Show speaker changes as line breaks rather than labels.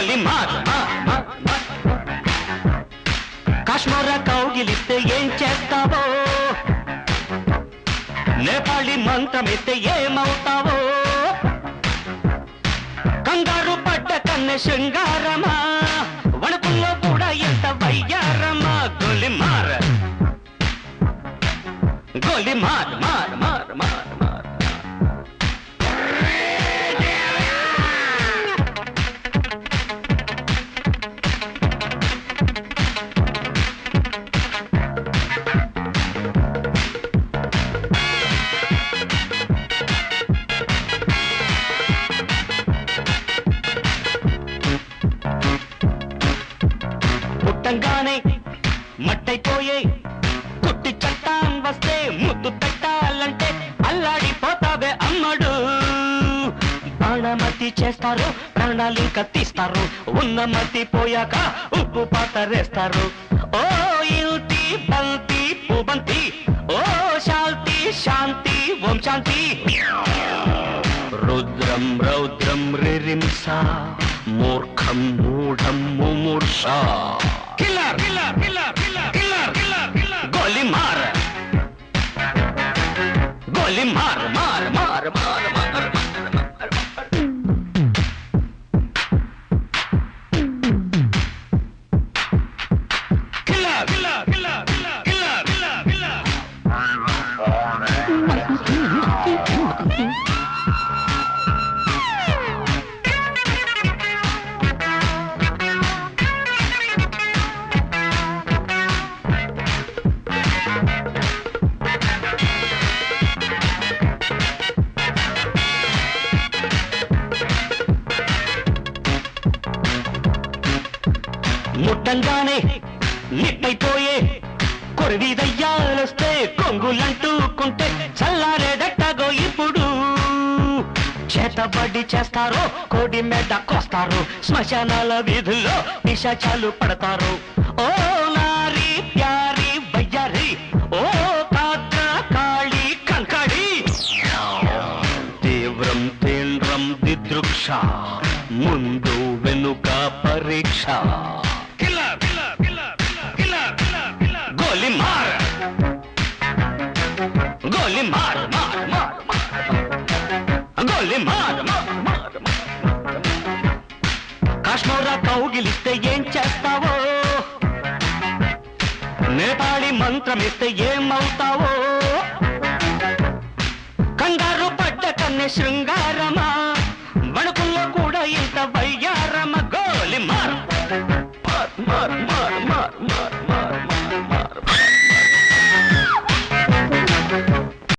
గోలి మార్ కాశ్మీర కౌగిలిస్తే ఏం చేస్తావో నేపాళీ మంత్రమిస్తే ఏమవుతావో కంగారు పడ్డ కన్నె శృంగారమా వణుకుల్లో కూడా ఎంత వయ్యారమా గోలి మార్ గోలి మార్ మార్ మార్ మార్ మార్ పుట్టంగానే మట్టైపోయే కుట్టి చట్టాన్ వస్తే ముద్దు పెట్టాలంటే అల్లాడిపోతావే అమ్మడు బాణమతి చేస్తారు ప్రాణాలు కత్తిస్తారు ఉన్న మతి పోయాక ఉప్పు పాతరేస్తారు ఓ యుతి బంతి పుబంతి ఓ శాంతి శాంతి ఓం శాంతి రుద్రం రౌద్రం రిరింస మూర్ఖం మూఢం ముమూర్ష killer killer killer killer killer killer గోలి మార్ గోలి మార్ మార్ మార్ మార్ మార్ killer killer killer killer killer killer ముట్టంగానే నిప్పైపోయే కొరివిదయ్యాలొస్తే కొంగులంటూకుంటే చల్లారేదట్టగో ఇప్పుడు చేతబడి చేస్తారు కోడి మెడ కోస్తారు శ్మశానాల వీధుల్లో పిశాచాలు పడతారు ఓ నారి ప్యారి వయ్యారి ఓ కాద్ర కాళీ కంకడి తీవ్రం తీవ్రం దిదృక్ష ముందు వెనుక పరీక్ష గోలి మార్ గోలి మార్ మార్ మార్ గోలి మార్ మార్ మార్ కాశ్మీర కౌగిలిస్తే ఏం చేస్తావో నేపాళీ మంత్రమిస్తే ఏమవుతావో కంగారు పడ్డ కన్నె శృంగారమా వణుకు